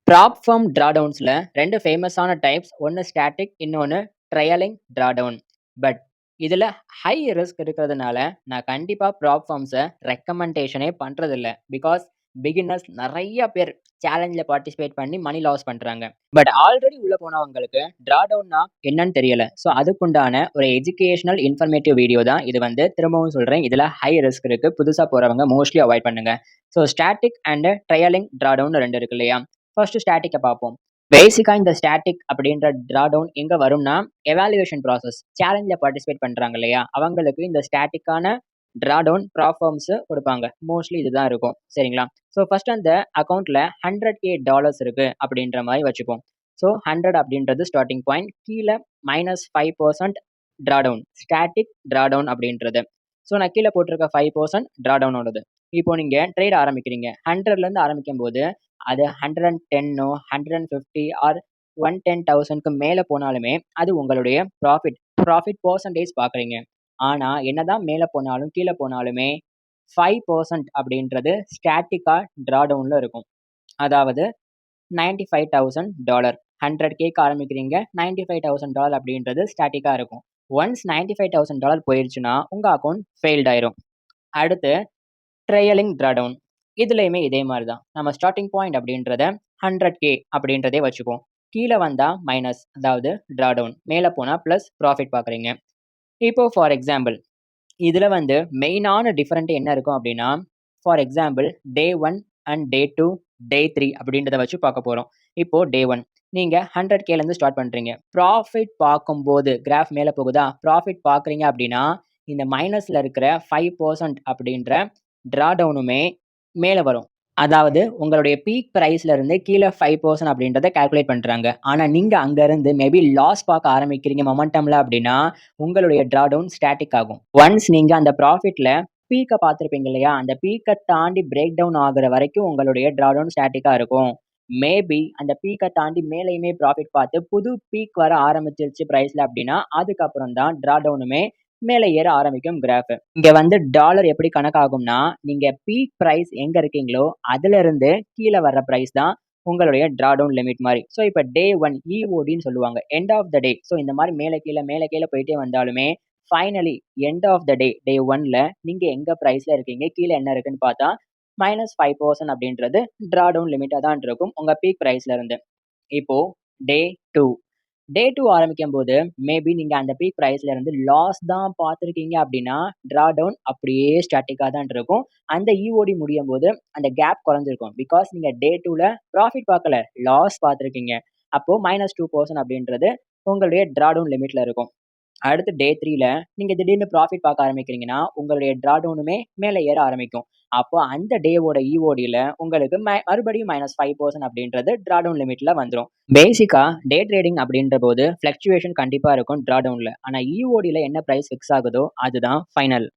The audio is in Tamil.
ப்ராப் ஃபார்ம் ட்ராடவுன்ஸ்ல 2 ஃபேமஸான டைப்ஸ். ஒண்ணு ஸ்டாட்டிக், இன்னொன்னு ட்ரையலிங் ட்ராடவுன். பட் இதுல ஹை ரிஸ்க் இருக்கிறதுனால நான் கண்டிப்பா ப்ராப் ஃபார்ம்ஸ ரெக்கமெண்டேஷனே பண்றதில்ல. பிகாஸ் பிகினர்ஸ் நெறைய பேர் சேலஞ்ச்ல பார்ட்டிசிபேட் பண்ணி மணி லாஸ் பண்றாங்க. பட் ஆல்ரெடி உள்ள போனவங்களுக்கு ட்ராடவுன்னா என்னன்னு தெரியல. ஸோ அதுக்குண்டான ஒரு எஜுகேஷனல் இன்ஃபர்மேட்டிவ் வீடியோ தான் இது திரும்பவும் சொல்றேன். இதுல ஹை ரிஸ்க் இருக்கு. புதுசா போறவங்க மோஸ்ட்லி அவாய்ட் பண்ணுங்க. So static and trailing drawdown 2 இருக்கு இல்லையா? ஃபர்ஸ்ட் ஸ்டாட்டிக்க பார்ப்போம். பேசிக்கா இந்த ஸ்டாட்டிக் அப்படின்ற ட்ராடவுன் எங்க வரும்னா, எவாலுவேஷன் ப்ராசஸ். சேலஞ்ச்ல பார்ட்டிசிபேட் பண்றாங்க இல்லையா? அவங்களுக்கு இந்த ஸ்டாட்டிக்கான ட்ராடவுன் ப்ராப்ளம்ஸ் குடுப்பாங்க. மோஸ்ட்லி இதுதான் இருக்கும். சரிங்களா? ஸோ ஃபர்ஸ்ட் அந்த அக்கவுண்ட்ல $100K இருக்கு அப்படின்ற மாரி வச்சுப்போம். ஸோ 100 அப்படின்றது ஸ்டார்ட்டிங் பாயிண்ட். கீழ -5% ட்ராடவுன். ஸ்டாட்டிக் ட்ராடவுன் அப்படின்றது. ஸோ நான் கீழ போட்டிருக்க 5% ட்ராடவுனோடது. இப்போ நீங்க ட்ரேட் ஆரம்பிக்கிறீங்க. 100ல ஆரம்பிக்கும்போது அது 110 150 ஆர் 110,000க்கு மேல போனாலுமே அது உங்களுடைய ப்ராஃபிட் பெர்சன்டேஜ் பார்க்குறீங்க. ஆனா என்னதான் மேல போனாலும் கீழ போனாலுமே 5% அப்படின்றது ஸ்டாட்டிக்கா ட்ராடவுன்ல இருக்கும். அதாவது $95,000 100Kக்கு ஆரம்பிக்கிறீங்க. $95,000 அப்படின்றது ஸ்டாட்டிக்கா இருக்கும். ஒன்ஸ் $95,000 போயிருச்சுன்னா உங்க அக்கவுண்ட் ஃபெயில்ட் ஆயிரும். அடுத்து ட்ரையலிங் ட்ராடவுன். இதுலயுமே இதே மாரி தான். நம்ம ஸ்டார்ட்டிங் பாயிண்ட் அப்படின்றத 100K அப்படின்றதே வச்சுக்குவோம். கீழ வந்தா மைனஸ், அதாவது ட்ராடவுன். மேல போனா பிளஸ் ப்ராஃபிட் பார்க்குறீங்க. இப்போ ஃபார் எக்ஸாம்பிள் இதுல மெயினான டிஃபரெண்ட் என்ன இருக்கும் அப்படின்னா, ஃபார் எக்ஸாம்பிள் டே 1 அண்ட் டே 2, டே 3 அப்படின்றத வச்சு பார்க்க போறோம். இப்போ டே 1 நீங்க 100Kலேருந்து ஸ்டார்ட் பண்றீங்க. ப்ராஃபிட் பார்க்கும்போது கிராஃப் மேல போகுதா? ப்ராஃபிட் பார்க்குறீங்க அப்படின்னா, இந்த மைனஸ்ல இருக்கிற 5% அப்படின்ற ட்ராடவுனுமே மேல வரும். அதாவது உங்களுடைய பீக் பிரைஸ்ல இருந்து கீழ 5% அப்படின்றத கால்குலேட் பண்றாங்க. ஆனா நீங்க அங்க இருந்து மேபி லாஸ் பார்க்க ஆரம்பிக்கிறீங்க மொமெண்டம்ல அப்படின்னா, உங்களுடைய ட்ராடவுன் ஸ்டாட்டிக் ஆகும். ஒன்ஸ் நீங்க அந்த ப்ராஃபிட்ல பீக்க பார்த்திருப்பீங்க இல்லையா? அந்த பீக்க தாண்டி பிரேக் டவுன் ஆகுற வரைக்கும் உங்களுடைய ட்ராடவுன் ஸ்டாட்டிக்கா இருக்கும். மேபி அந்த பீக்க தாண்டி மேலயுமே ப்ராஃபிட் பார்த்து புது பீக் வர ஆரம்பிச்சிருச்சு பிரைஸ்ல அப்படின்னா, அதுக்கப்புறம் தான் ட்ராடவுனுமே மேல ஏற ஆரம்பிக்கும் கிராஃப். இங்க டாலர் எப்படி கணக்காகும்னா, நீங்க பீக் பிரைஸ் எங்க இருக்கீங்களோ, அதிலிருந்து கீழ வர்ற பிரைஸ் தான் உங்களுடைய ட்ராடவுன் லிமிட் மாரி. ஸோ இப்ப டே 1 இஓடின்னு சொல்லுவாங்க. End of the day. So இந்த மாரி மேல கீழ போயிட்டே வந்தாலுமே, finally end of the day 1ல நீங்க எங்க பிரைஸ்ல இருக்கீங்க, கீழ என்ன இருக்குன்னு பார்த்தா -5% அப்படின்றது ட்ராடவுன் லிமிட்டா தான் இருக்கும் உங்க பீக் பிரைஸ்ல இருந்து. இப்போ டே 2 டே 2 ஆரம்பிக்கும்போது மேபி நீங்க அந்த பீக் பிரைஸ்ல இருந்து லாஸ் தான் பார்த்துருக்கீங்க அப்படின்னா, ட்ராடவுன் அப்படியே ஸ்டாட்டிக்கா தான் இருக்கும். அந்த இஓடி முடியும்போது அந்த கேப் குறைஞ்சிருக்கும். பிகாஸ் நீங்க டே 2ல ப்ராஃபிட் பார்க்கல, லாஸ் பார்த்துருக்கீங்க. அப்போ -2% அப்படின்றது உங்களுடைய ட்ராடவுன் லிமிட்ல இருக்கும். அடுத்து டே 3ல நீங்க திடீர்னு ப்ராஃபிட் பார்க்க ஆரம்பிக்கிறீங்கன்னா, உங்களுடைய ட்ராடவுனுமே மேல ஏற ஆரம்பிக்கும். அப்போ அந்த டேவோட இஓடில உங்களுக்கு மறுபடியும் -5% அப்படின்றது ட்ராடவுன் லிமிட்ல வந்துரும். பேசிக்கா டே ட்ரேடிங் அப்படின்றபோது ஃப்ளக்சுவேஷன் கண்டிப்பா இருக்கும் ட்ராடவுன்ல. ஆனா இஓடில என்ன பிரைஸ் ஃபிக்ஸ் ஆகுதோ அதுதான் ஃபைனல்.